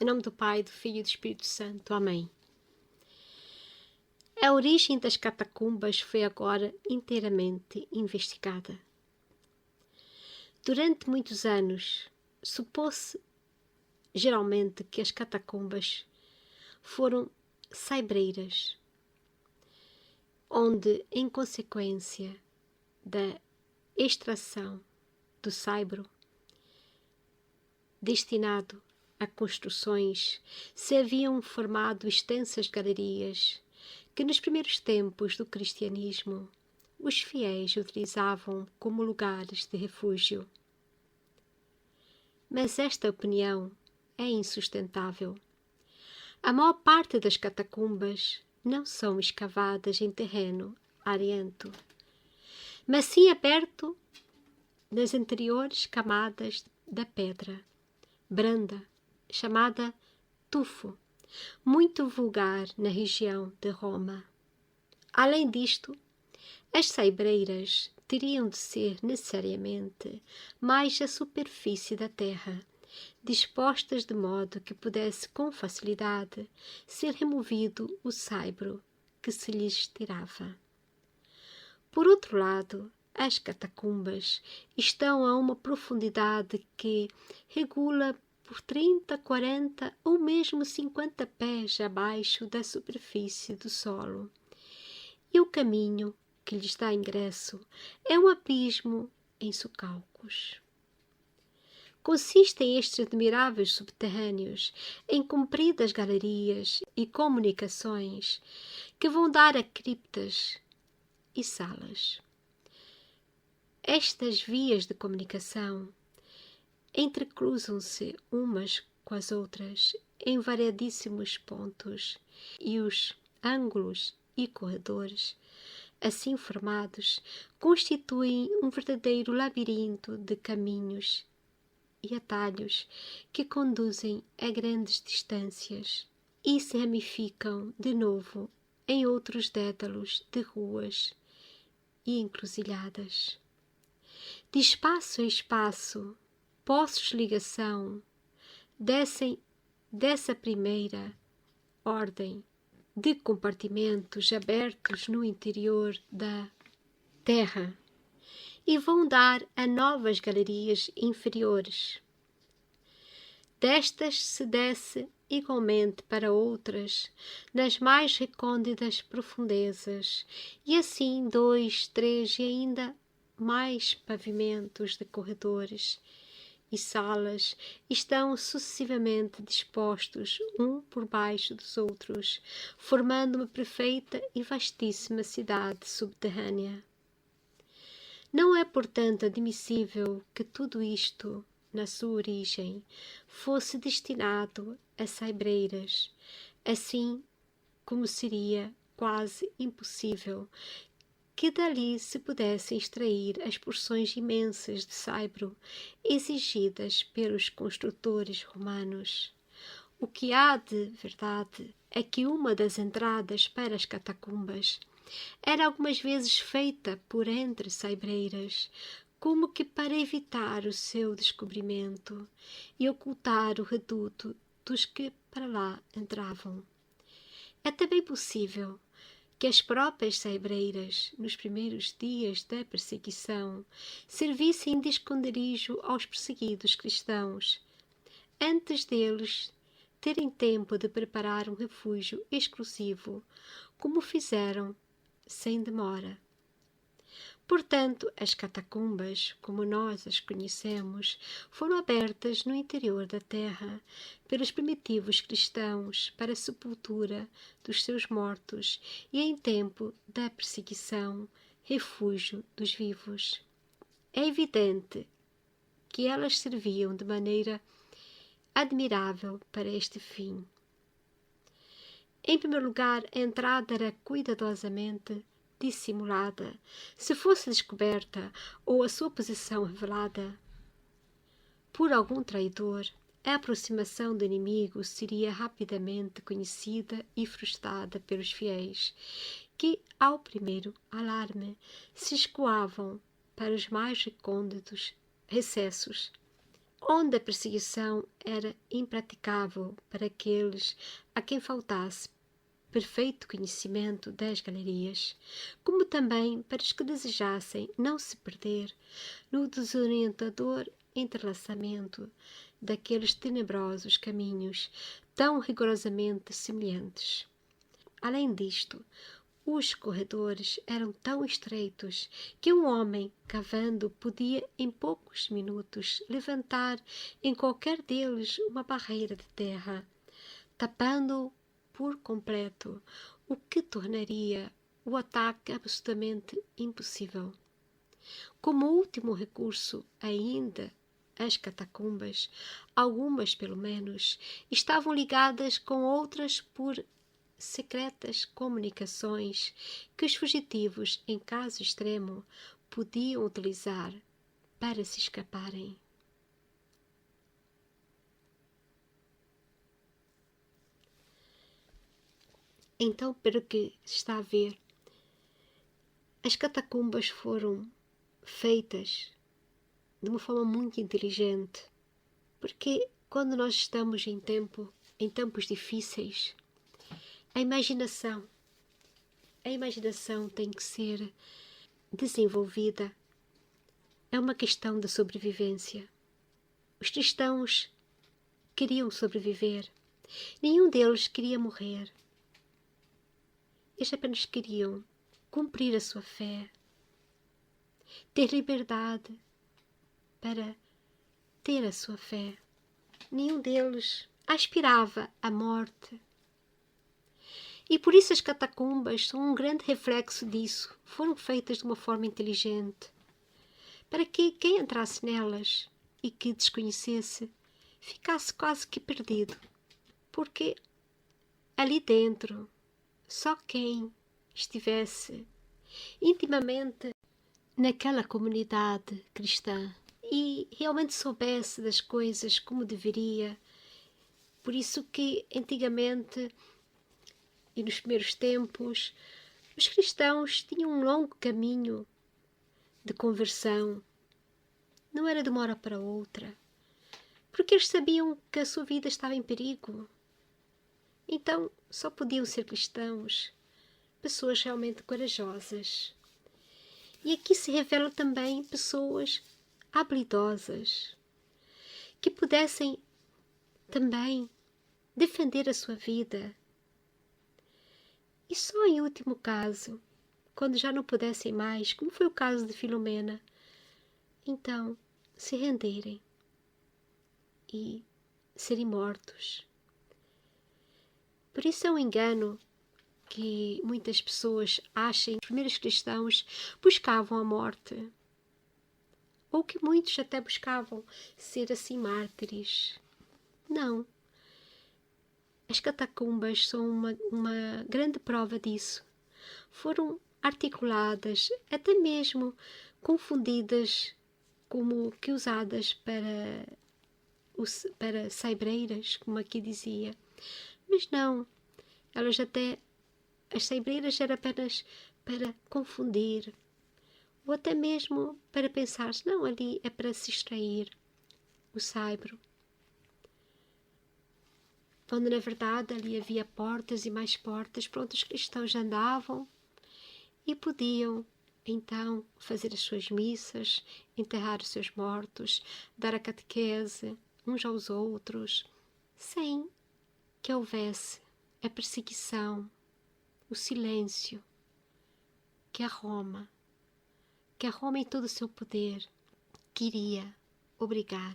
Em nome do Pai, do Filho e do Espírito Santo. Amém. A origem das catacumbas foi agora inteiramente investigada. Durante muitos anos, supôs-se geralmente que as catacumbas foram saibreiras, onde, em consequência da extração do saibro destinado a construções, se haviam formado extensas galerias que nos primeiros tempos do cristianismo os fiéis utilizavam como lugares de refúgio. Mas esta opinião é insustentável. A maior parte das catacumbas não são escavadas em terreno arento, mas sim aberto nas anteriores camadas da pedra branda, chamada tufo, muito vulgar na região de Roma. Além disto, as saibreiras teriam de ser necessariamente mais à superfície da terra, dispostas de modo que pudesse com facilidade ser removido o saibro que se lhes tirava. Por outro lado, as catacumbas estão a uma profundidade que regula por 30, 40 ou mesmo 50 pés abaixo da superfície do solo. E o caminho que lhes dá ingresso é um abismo em sulcalcos. Consistem estes admiráveis subterrâneos em compridas galerias e comunicações que vão dar a criptas e salas. Estas vias de comunicação entrecruzam-se umas com as outras em variadíssimos pontos e os ângulos e corredores assim formados constituem um verdadeiro labirinto de caminhos e atalhos que conduzem a grandes distâncias e se ramificam de novo em outros dédalos de ruas e encruzilhadas. De espaço em espaço, poços de ligação descem dessa primeira ordem de compartimentos abertos no interior da terra e vão dar a novas galerias inferiores. Destas se desce igualmente para outras nas mais recônditas profundezas, e assim 2, 3 e ainda mais pavimentos de corredores e salas estão sucessivamente dispostos um por baixo dos outros, formando uma perfeita e vastíssima cidade subterrânea. Não é, portanto, admissível que tudo isto, na sua origem, fosse destinado a saibreiras, assim como seria quase impossível que dali se pudessem extrair as porções imensas de saibro exigidas pelos construtores romanos. O que há de verdade é que uma das entradas para as catacumbas era algumas vezes feita por entre saibreiras, como que para evitar o seu descobrimento e ocultar o reduto dos que para lá entravam. É também possível que as próprias saibreiras, nos primeiros dias da perseguição, servissem de esconderijo aos perseguidos cristãos, antes deles terem tempo de preparar um refúgio exclusivo, como fizeram sem demora. Portanto, as catacumbas, como nós as conhecemos, foram abertas no interior da terra pelos primitivos cristãos para a sepultura dos seus mortos e, em tempo da perseguição, refúgio dos vivos. É evidente que elas serviam de maneira admirável para este fim. Em primeiro lugar, a entrada era cuidadosamente dissimulada. Se fosse descoberta ou a sua posição revelada por algum traidor, a aproximação do inimigo seria rapidamente conhecida e frustrada pelos fiéis, que, ao primeiro alarme, se escoavam para os mais recônditos recessos onde a perseguição era impraticável para aqueles a quem faltasse perfeito conhecimento das galerias, como também para os que desejassem não se perder no desorientador entrelaçamento daqueles tenebrosos caminhos tão rigorosamente semelhantes. Além disto, os corredores eram tão estreitos que um homem cavando podia em poucos minutos levantar em qualquer deles uma barreira de terra, tapando-o por completo, o que tornaria o ataque absolutamente impossível. Como último recurso, ainda, as catacumbas, algumas pelo menos, estavam ligadas com outras por secretas comunicações que os fugitivos, em caso extremo, podiam utilizar para se escaparem. Então, pelo que se está a ver, as catacumbas foram feitas de uma forma muito inteligente, porque quando nós estamos em tempos difíceis, a imaginação tem que ser desenvolvida. É uma questão de sobrevivência. Os cristãos queriam sobreviver. Nenhum deles queria morrer. Eles apenas queriam cumprir a sua fé, ter liberdade para ter a sua fé. Nenhum deles aspirava à morte. E por isso as catacumbas são um grande reflexo disso. Foram feitas de uma forma inteligente, para que quem entrasse nelas e que desconhecesse ficasse quase que perdido, porque ali dentro só quem estivesse intimamente naquela comunidade cristã e realmente soubesse das coisas como deveria. Por isso que antigamente e nos primeiros tempos os cristãos tinham um longo caminho de conversão. Não era de uma hora para outra, porque eles sabiam que a sua vida estava em perigo. Então só podiam ser cristãos pessoas realmente corajosas. E aqui se revelam também pessoas habilidosas que pudessem também defender a sua vida. E só em último caso, quando já não pudessem mais, como foi o caso de Filomena, então se renderem e serem mortos. Por isso é um engano que muitas pessoas achem que os primeiros cristãos buscavam a morte, ou que muitos até buscavam ser assim mártires. Não. As catacumbas são uma grande prova disso. Foram articuladas, até mesmo confundidas, como que usadas para saibreiras, como aqui dizia. Mas não, as saibreiras eram apenas para confundir, ou até mesmo para pensar, não, ali é para se extrair o saibro. Quando na verdade ali havia portas e mais portas por onde os cristãos andavam e podiam então fazer as suas missas, enterrar os seus mortos, dar a catequese uns aos outros, sem que houvesse a perseguição, o silêncio que a Roma em todo o seu poder queria obrigar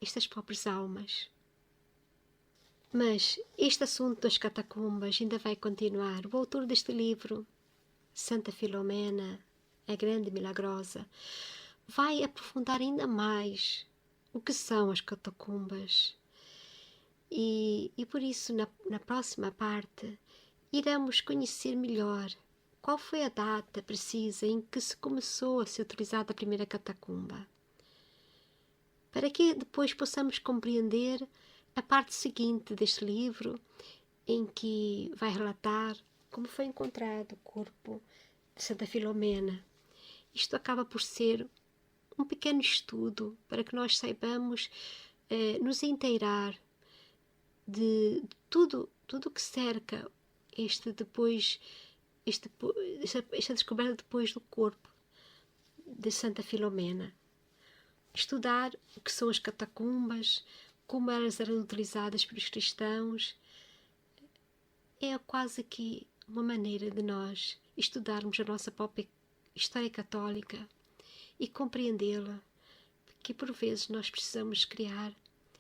estas pobres almas. Mas este assunto das catacumbas ainda vai continuar. O autor deste livro, Santa Filomena, a Grande Milagrosa, vai aprofundar ainda mais o que são as catacumbas. E por isso, na próxima parte, iremos conhecer melhor qual foi a data precisa em que se começou a ser utilizada a primeira catacumba, para que depois possamos compreender a parte seguinte deste livro, em que vai relatar como foi encontrado o corpo de Santa Filomena. Isto acaba por ser um pequeno estudo para que nós saibamos nos inteirar de tudo que cerca esta descoberta depois do corpo de Santa Filomena. Estudar o que são as catacumbas, como elas eram utilizadas pelos cristãos, é quase que uma maneira de nós estudarmos a nossa própria história católica e compreendê-la, porque por vezes nós precisamos criar,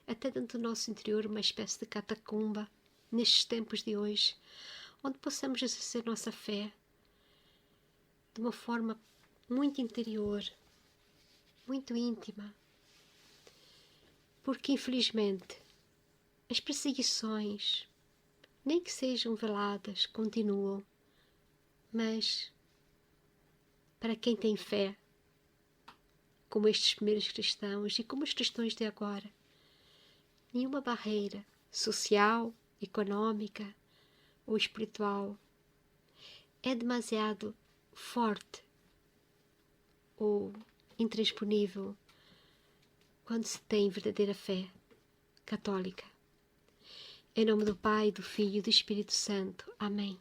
até dentro do nosso interior, uma espécie de catacumba, nestes tempos de hoje, onde possamos exercer nossa fé de uma forma muito interior, muito íntima, porque infelizmente as perseguições, nem que sejam veladas, continuam, mas para quem tem fé, como estes primeiros cristãos e como os cristãos de agora, nenhuma barreira social, económica ou espiritual é demasiado forte ou intransponível quando se tem verdadeira fé católica. Em nome do Pai, do Filho e do Espírito Santo. Amém.